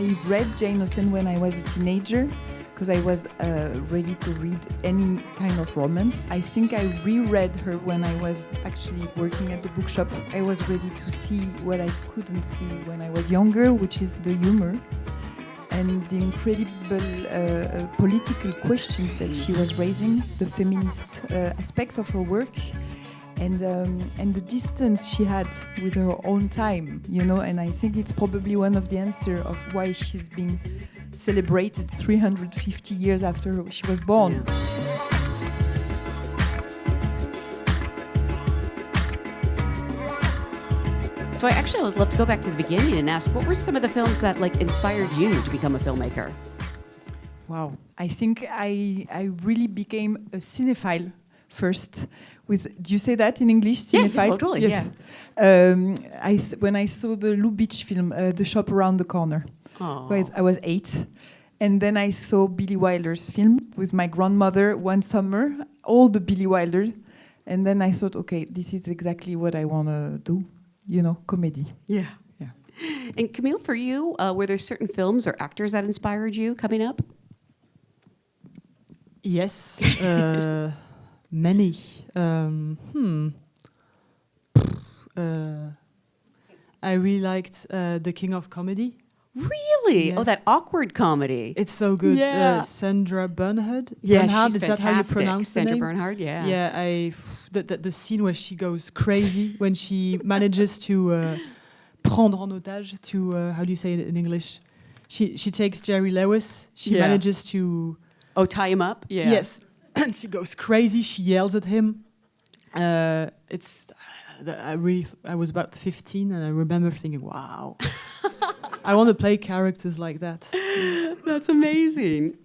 I read Jane Austen when I was a teenager because I was ready to read any kind of romance. I think I reread her when I was actually working at the bookshop. I was ready to see what I couldn't see when I was younger, which is the humor and the incredible political questions that she was raising, the feminist aspect of her work. And the distance she had with her own time, you know, and I think it's probably one of the answers of why she's being celebrated 350 years after she was born. Yeah. So I actually always love to go back to the beginning and ask, what were some of the films that like inspired you to become a filmmaker? Wow, I think I really became a cinephile first. Do you say that in English? Cinephile? Yeah, totally. Yes. Yeah. When I saw the Lou Beach film, The Shop Around the Corner, I was 8. And then I saw Billy Wilder's film with my grandmother one summer, all the Billy Wilder. And then I thought, okay, this is exactly what I want to do, you know, comedy. Yeah. Yeah. And Camille, for you, were there certain films or actors that inspired you coming up? Yes. Many. I really liked The King of Comedy. Really? Yeah. Oh, that awkward comedy. It's so good. Yeah. Sandra Bernhard. Yeah, Bernhard, she's is fantastic. that how you pronounce Sandra the name? Bernhard, yeah. Yeah, the scene where she goes crazy when she manages to prendre en otage to how do you say it in English? She takes Jerry Lewis. She manages to tie him up. Yeah. Yes, and she goes crazy. She yells at him. I was about 15, and I remember thinking, wow. I want to play characters like that. That's amazing.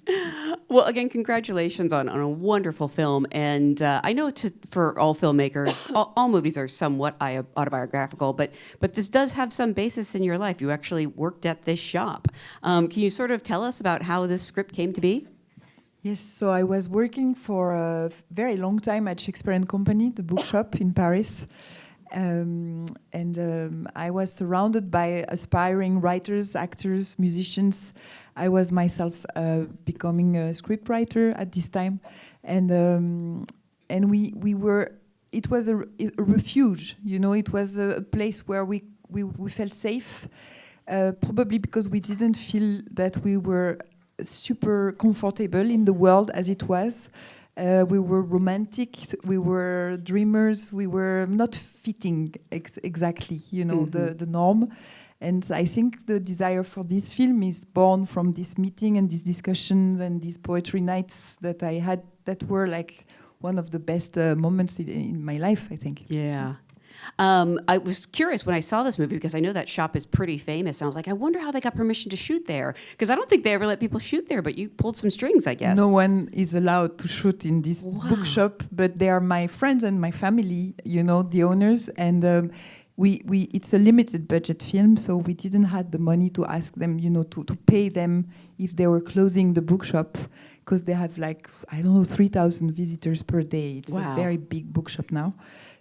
Well, again, congratulations on a wonderful film. And I know for all filmmakers, all movies are somewhat autobiographical, but this does have some basis in your life. You actually worked at this shop. Can you sort of tell us about how this script came to be? Yes, so I was working for a very long time at Shakespeare & Company, the bookshop in Paris. I was surrounded by aspiring writers, actors, musicians. I was myself becoming a scriptwriter at this time, and we were. It was a refuge, you know. It was a place where we felt safe, probably because we didn't feel that we were super comfortable in the world as it was. We were romantic, we were dreamers, we were not fitting exactly, you know, the norm. And I think the desire for this film is born from this meeting and these discussions and these poetry nights that I had that were like one of the best moments in my life, I think. Yeah. I was curious when I saw this movie because I know that shop is pretty famous. I was like, I wonder how they got permission to shoot there, because I don't think they ever let people shoot there, but you pulled some strings, I guess. No one is allowed to shoot in this bookshop, but they are my friends and my family, you know, the owners, and it's a limited budget film, so we didn't have the money to ask them, you know, to pay them if they were closing the bookshop, because they have like, I don't know, 3,000 visitors per day. It's a very big bookshop now.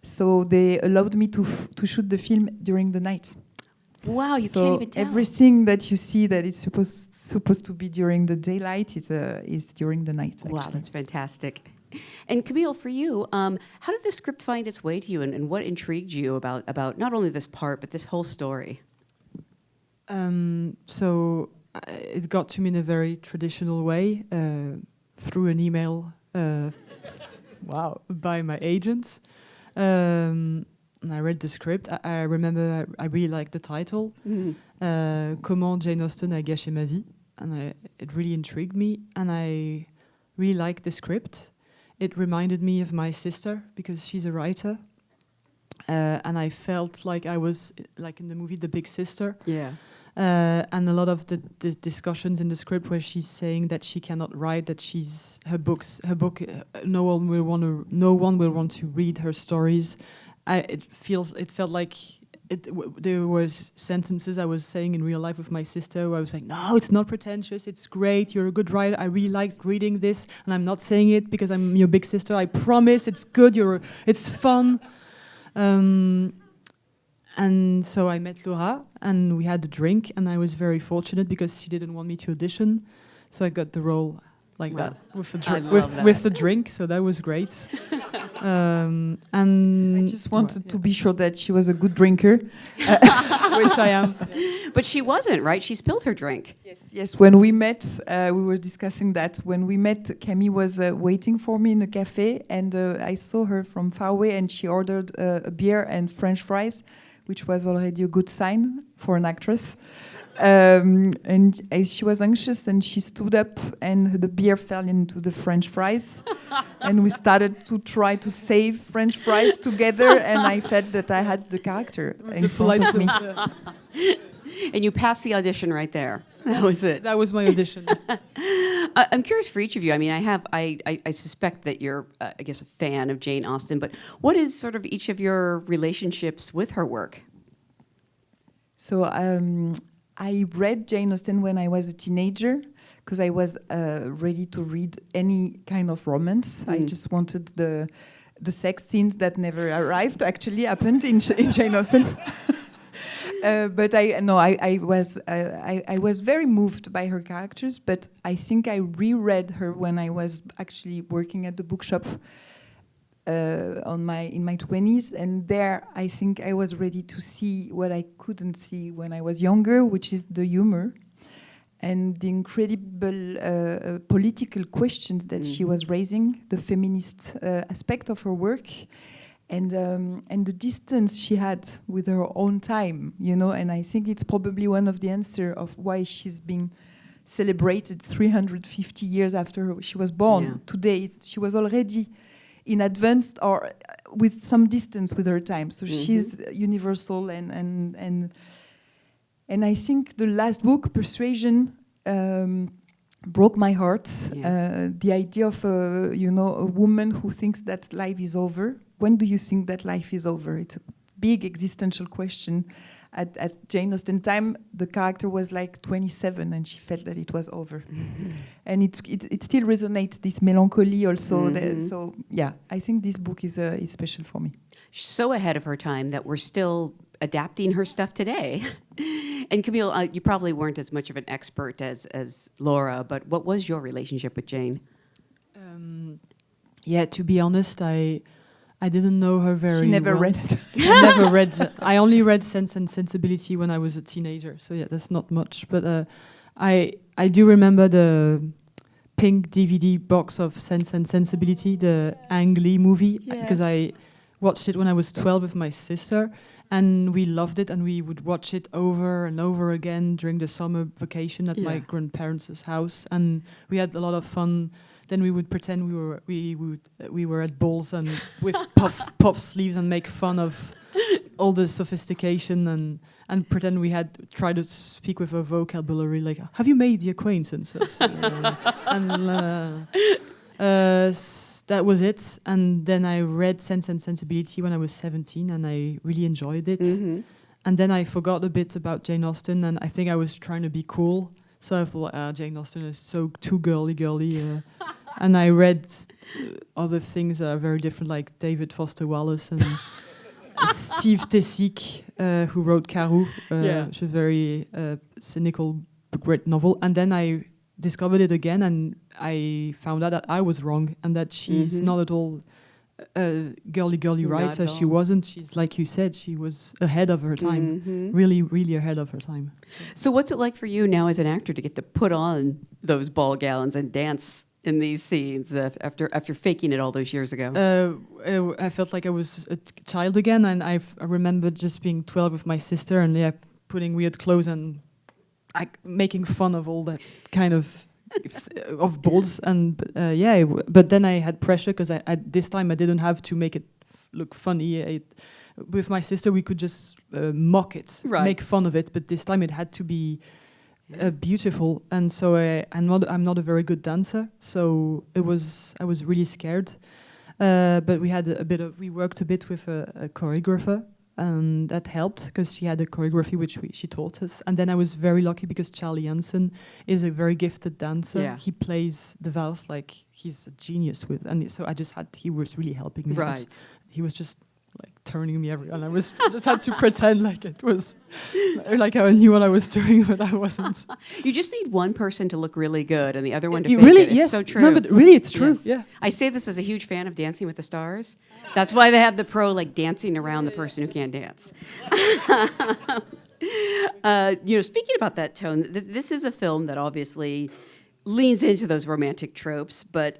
So they allowed me to shoot the film during the night. Wow, you can't even tell. Everything that you see that it's supposed to be during the daylight is during the night. Actually. Wow, that's fantastic. And Camille, for you, how did the script find its way to you, and what intrigued you about not only this part, but this whole story? So it got to me in a very traditional way, through an email by my agent. And I read the script. I remember I really liked the title, Comment Jane Austen a gâché ma vie, and it really intrigued me, and I really liked the script. It reminded me of my sister because she's a writer, and I felt like I was like in the movie The Big Sister. Yeah. And a lot of the discussions in the script where she's saying that she cannot write, that her book, no one will want to read her stories. It felt like there were sentences I was saying in real life with my sister where I was like, no, it's not pretentious, it's great, you're a good writer, I really like reading this, and I'm not saying it because I'm your big sister, I promise, it's good, it's fun. And so I met Laura, and we had a drink, and I was very fortunate because she didn't want me to audition, so I got the role like Wow. that with a I drink. love that. With the drink, so that was great. And I just wanted to be sure that she was a good drinker. which I am. But she wasn't, right? She spilled her drink. Yes. When we met, we were discussing that. When we met, Camille was waiting for me in a cafe, and I saw her from far away, and she ordered a beer and French fries, which was already a good sign for an actress. And she was anxious, and she stood up, and the beer fell into the French fries, and we started to try to save French fries together. And I felt that I had the character in front of me. And you passed the audition right there. That was it. That was my audition. I'm curious for each of you. I mean, I suspect that you're, I guess, a fan of Jane Austen, but what is sort of each of your relationships with her work? So I read Jane Austen when I was a teenager because I was ready to read any kind of romance. I just wanted the sex scenes that never arrived actually happened in Jane Austen. But I was very moved by her characters. But I think I reread her when I was actually working at the bookshop in my 20s, and there I think I was ready to see what I couldn't see when I was younger, which is the humor and the incredible political questions that she was raising, the feminist aspect of her work, and the distance she had with her own time, you know. And I think it's probably one of the answers of why she's been celebrated 350 years after she was born. Yeah. Today, she was already in advance or with some distance with her time. So she's universal, and I think the last book, Persuasion, broke my heart. Yeah. The idea of a woman who thinks that life is over. When do you think that life is over? It's a big existential question. At Jane Austen time, the character was like 27, and she felt that it was over. And it still resonates, this melancholy also. So yeah, I think this book is special for me. She's so ahead of her time that we're still adapting her stuff today. And Camille, you probably weren't as much of an expert as Laura, but what was your relationship with Jane? Yeah, to be honest, I didn't know her very well. She never read it. I never read. I only read Sense and Sensibility when I was a teenager. So yeah, that's not much. But I do remember the pink DVD box of Sense and Sensibility, the Ang Lee movie, because I watched it when I was 12 with my sister, and we loved it, and we would watch it over and over again during the summer vacation at my grandparents' house, and we had a lot of fun. Then we would pretend we were at balls and with puff sleeves and make fun of all the sophistication and pretend we had tried to speak with a vocabulary like, have you made the acquaintance of that was it. And then I read Sense and Sensibility when I was 17, and I really enjoyed it. And then I forgot a bit about Jane Austen, and I think I was trying to be cool. So I thought, Jane Austen is so too girly. And I read other things that are very different, like David Foster Wallace and Steve Tessick, who wrote Carou, which is a very cynical, great novel. And then I discovered it again, and I found out that I was wrong, and that she's not at all girly writer. She wasn't. She's, like you said, she was ahead of her time. Really, really ahead of her time. So what's it like for you now as an actor to get to put on those ball gowns and dance in these scenes after faking it all those years ago? I felt like I was a child again, and I remember just being 12 with my sister, and putting weird clothes and making fun of all that kind of balls, and but then I had pressure because this time I didn't have to make it look funny. With my sister, we could just mock it, make fun of it, but this time it had to be beautiful. And so I'm not a very good dancer, so I was really scared. But we worked a bit with a choreographer, and that helped because she had a choreography which she taught us. And then I was very lucky because Charlie Jansen is a very gifted dancer. Yeah. He plays the vals like he's a genius and so he was really helping me. Right. He was just like turning me every, and I was just had to pretend like it was like I knew what I was doing, but I wasn't. You just need one person to look really good and the other one to You fake really, it. It's yes, so true. no, but really, it's true. Yes. Yeah, I say this as a huge fan of Dancing with the Stars. That's why they have the pro like dancing around the person who can't dance. Speaking about that tone, this is a film that obviously leans into those romantic tropes, but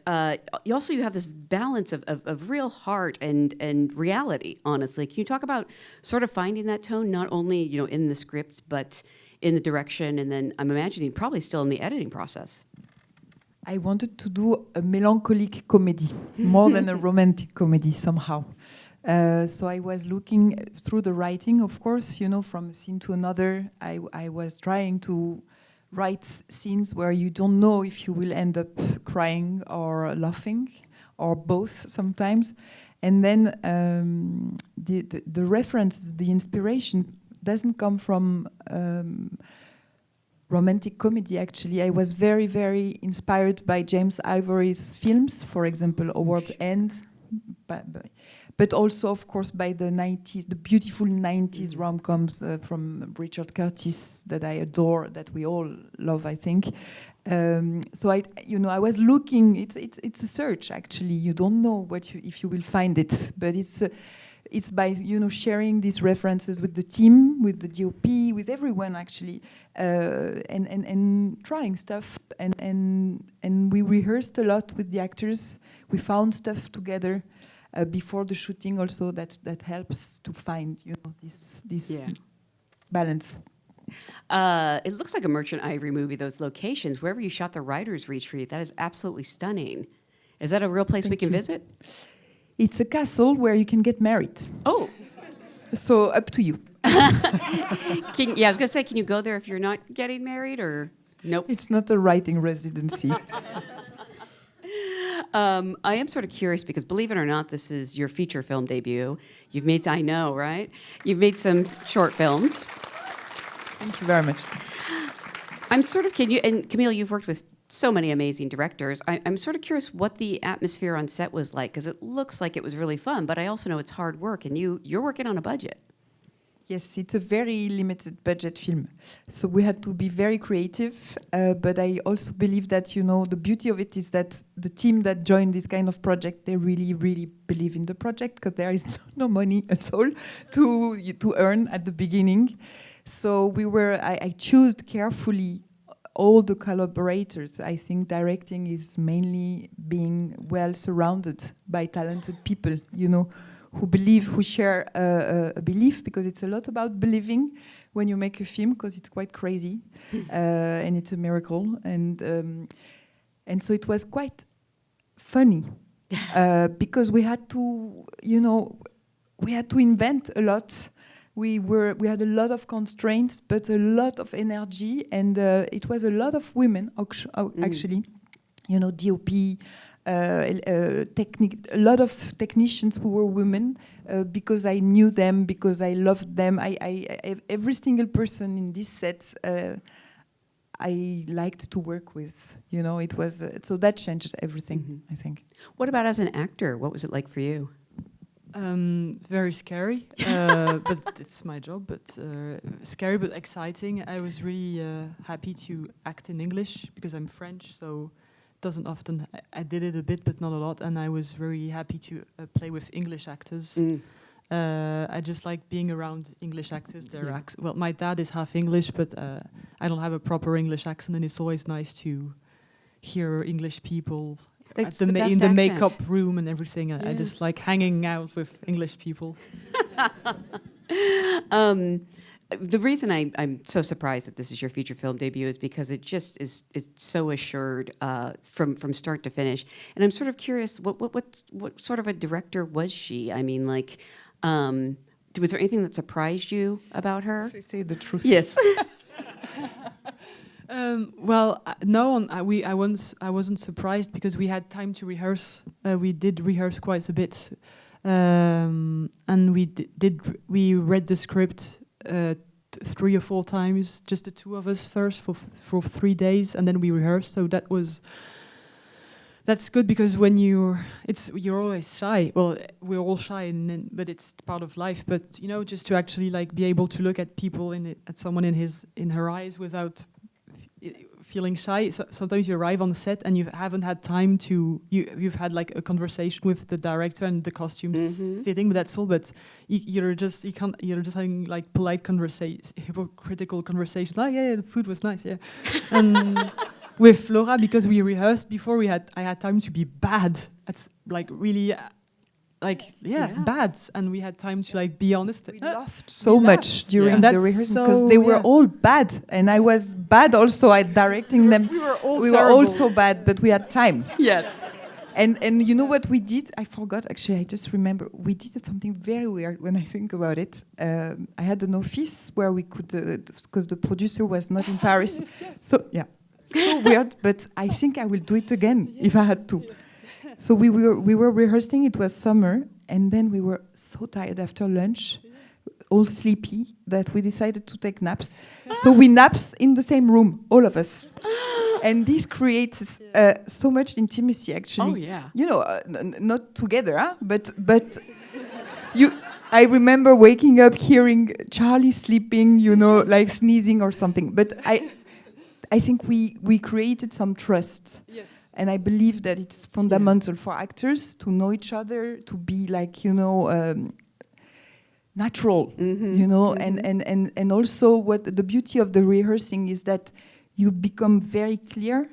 you have this balance of real heart and reality, honestly. Can you talk about sort of finding that tone, not only, in the script, but in the direction, and then I'm imagining probably still in the editing process? I wanted to do a melancholic comedy, more than a romantic comedy somehow. So I was looking through the writing, of course, from a scene to another. I was trying to write scenes where you don't know if you will end up crying or laughing, or both sometimes. And then the reference, the inspiration doesn't come from romantic comedy, actually. I was very, very inspired by James Ivory's films, for example, Award End, but also, of course, by the 90s, the beautiful 90s rom-coms from Richard Curtis that I adore, that we all love, I think. So I was looking. It's a search, actually. You don't know if you will find it, but it's by sharing these references with the team, with the DOP, with everyone, actually, and trying stuff. And we rehearsed a lot with the actors. We found stuff together. Before the shooting, also that helps to find this balance. It looks like a Merchant Ivory movie. Those locations, wherever you shot the writers' retreat, that is absolutely stunning. Is that a real place we can visit? It's a castle where you can get married. Oh, so up to you. I was gonna say, can you go there if you're not getting married, or nope? It's not a writing residency. I am sort of curious because, believe it or not, this is your feature film debut. You've made, I know, right? You've made some short films. Thank you very much. I'm sort of, and Camille, you've worked with so many amazing directors. I'm sort of curious what the atmosphere on set was like, because it looks like it was really fun, but I also know it's hard work, and you're working on a budget. Yes, it's a very limited budget film. So we had to be very creative, but I also believe that, the beauty of it is that the team that joined this kind of project, they really, really believe in the project, because there is no money at all to earn at the beginning. So I chose carefully all the collaborators. I think directing is mainly being well surrounded by talented people, who share a belief, because it's a lot about believing when you make a film, because it's quite crazy and it's a miracle. And so it was quite funny because we had to invent a lot. We had a lot of constraints, but a lot of energy, and it was a lot of women actually. DOP. A lot of technicians who were women, because I knew them, because I loved them. I every single person in this set I liked to work with. It was so that changes everything. I think. What about as an actor? What was it like for you? Very scary, but it's my job. But scary, but exciting. I was really happy to act in English because I'm French, so. Doesn't often. I did it a bit, but not a lot, and I was very happy to play with English actors. I just like being around English actors. Well, my dad is half English, but I don't have a proper English accent, and it's always nice to hear English people in the makeup room and everything. I just like hanging out with English people. The reason I'm so surprised that this is your feature film debut is because it just is so assured from start to finish. And I'm sort of curious, what sort of a director was she? I mean, was there anything that surprised you about her? Say the truth. Yes. Well, no, I wasn't surprised because we had time to rehearse. We did rehearse quite a bit, and we read the script 3 or 4 times, just the two of us first for 3 days, and then we rehearsed. So that was That's good because when you're always shy. Well, we're all shy, but it's part of life. But just to actually like be able to look at people at someone in her eyes without feeling shy. So sometimes you arrive on the set and you haven't had time to. You've had like a conversation with the director and the costumes fitting, but that's all. But you're just having like polite hypocritical conversations. Oh yeah, the food was nice. Yeah, and. With Laura, because we rehearsed before, I had time to be bad. It's like really, bad, and we had time to like be honest. We laughed so much during the rehearsal because they were all bad, and I was bad also at directing them. We were all so bad, but we had time. Yes. And you know what we did? I forgot, actually, I just remember. We did something very weird when I think about it. I had an office where we could, because the producer was not in Paris. Yes. So, yeah. So weird, but I think I will do it again if I had to. So we were rehearsing. It was summer, and then we were so tired after lunch, all sleepy, that we decided to take naps. So we naps in the same room, all of us, and this creates so much intimacy. Actually, not together, but you. I remember waking up hearing Charlie sleeping, like sneezing or something, but I think we created some trust. Yes. And I believe that it's fundamental for actors to know each other, to be like, natural, and also what the beauty of the rehearsing is that you become very clear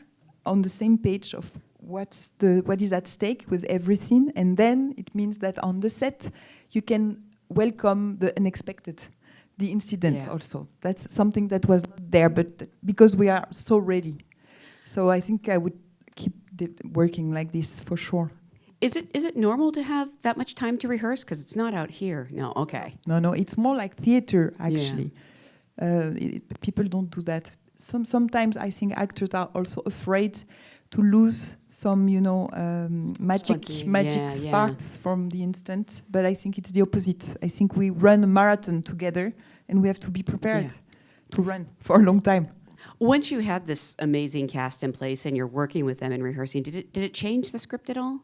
on the same page of what is at stake with everything, and then it means that on the set you can welcome the unexpected. The incidents also. That's something that was not there, but because we are so ready. So I think I would keep working like this for sure. Is it normal to have that much time to rehearse? Because it's not out here. No, okay. No, it's more like theater, actually. People don't do that. Sometimes I think actors are also afraid to lose some, magic sparks from the instant. But I think it's the opposite. I think we run a marathon together, and we have to be prepared to run for a long time. Once you had this amazing cast in place and you're working with them and rehearsing, did it change the script at all?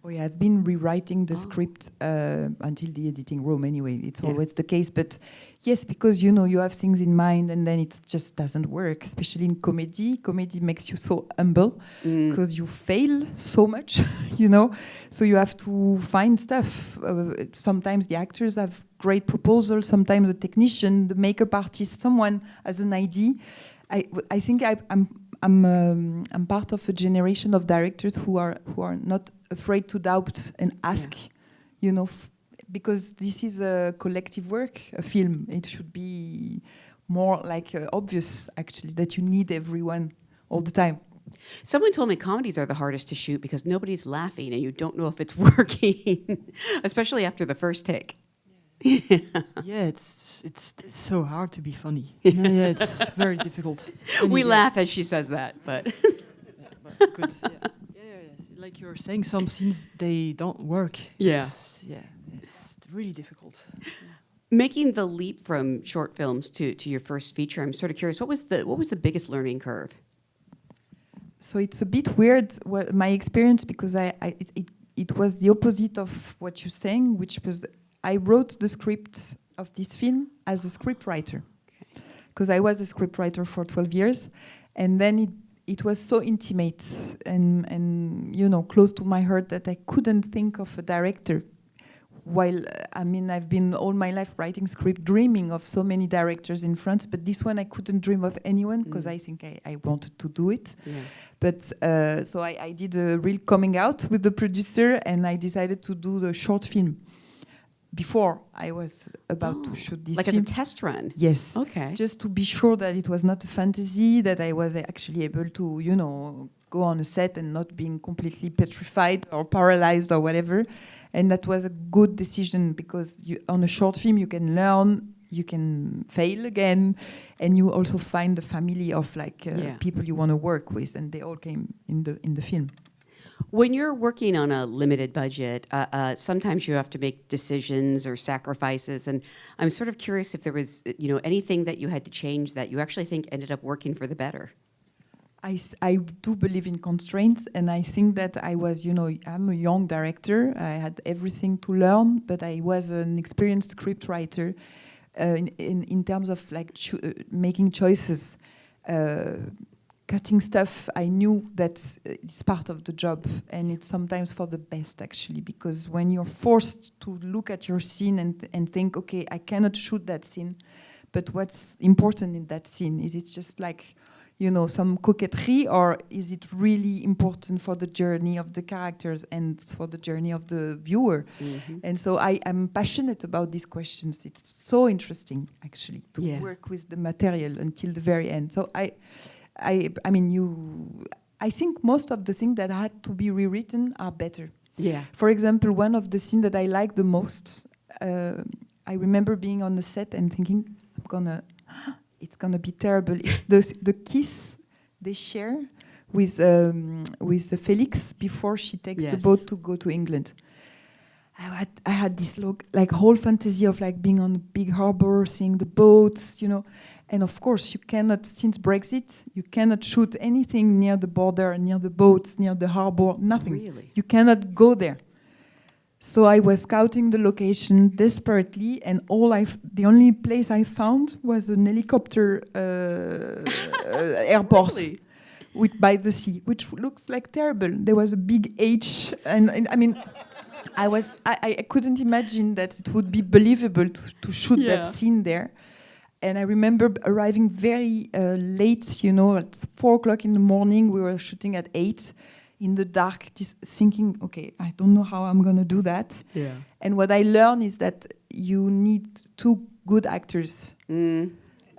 Oh yeah, I've been rewriting the script until the editing room anyway. It's always the case. But yes, because you have things in mind and then it just doesn't work, especially in comedy. Comedy makes you so humble because you fail so much, So you have to find stuff. Sometimes the actors have great proposals. Sometimes the technician, the makeup artist, someone has an idea. I think I'm part of a generation of directors who are not afraid to doubt and ask, because this is a collective work, a film. It should be more like obvious, actually, that you need everyone all the time. Someone told me comedies are the hardest to shoot because nobody's laughing and you don't know if it's working, especially after the first take. It's so hard to be funny. It's very difficult. We laugh as she says that, but but good. Like you're saying, some scenes they don't work. It's really difficult. Making the leap from short films to your first feature, I'm sort of curious. What was the biggest learning curve? So it's a bit weird my experience because it was the opposite of what you're saying, which was I wrote the script of this film as a scriptwriter, because I was a scriptwriter for 12 years, and then it was so intimate and close to my heart that I couldn't think of a director. While I've been all my life writing script, dreaming of so many directors in France, but this one I couldn't dream of anyone because I think I wanted to do it. Yeah. But so I did a real coming out with the producer, and I decided to do the short film before I was about to shoot this like film. as a test run? Yes. Okay. Just to be sure that it was not a fantasy, that I was actually able to, go on a set and not being completely petrified or paralyzed or whatever. And that was a good decision because on a short film you can learn, you can fail again, and you also find a family of people you want to work with, and they all came in the film. When you're working on a limited budget, sometimes you have to make decisions or sacrifices, and I'm sort of curious if there was, anything that you had to change that you actually think ended up working for the better. I do believe in constraints, and I think that I was, I'm a young director. I had everything to learn, but I was an experienced script writer in terms of like making choices, cutting stuff. I knew that it's part of the job, and it's sometimes for the best actually, because when you're forced to look at your scene and think, okay, I cannot shoot that scene, but what's important in that scene? Is it just like, some coquetry, or is it really important for the journey of the characters and for the journey of the viewer? Mm-hmm. And so I am passionate about these questions. It's so interesting, actually, to work with the material until the very end. So I think most of the things that had to be rewritten are better. Yeah. For example, one of the scenes that I like the most, I remember being on the set and thinking, it's gonna be terrible. It's the kiss they share with Felix before she takes the boat to go to England. I had this whole fantasy of like being on a big harbor, seeing the boats, and of course you cannot, since Brexit, you cannot shoot anything near the border, near the boats, near the harbor, nothing. Really? You cannot go there. So I was scouting the location desperately, and the only place I found was an helicopter airport by the sea, which looks like terrible. There was a big H, and I mean, I couldn't imagine that it would be believable to shoot that scene there. And I remember arriving very late, at 4 o'clock in the morning. We were shooting at 8. In the dark, just thinking, okay, I don't know how I'm going to do that. Yeah. And what I learned is that you need 2 good actors.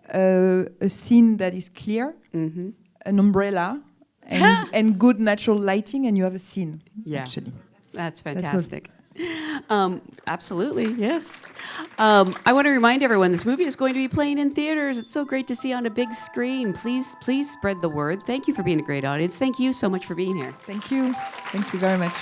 A scene that is clear, an umbrella, and good natural lighting, and you have a scene, actually. That's fantastic. Absolutely, yes. I want to remind everyone this movie is going to be playing in theaters. It's so great to see on a big screen. Please spread the word. Thank you for being a great audience. Thank you so much for being here. Thank you. Thank you very much.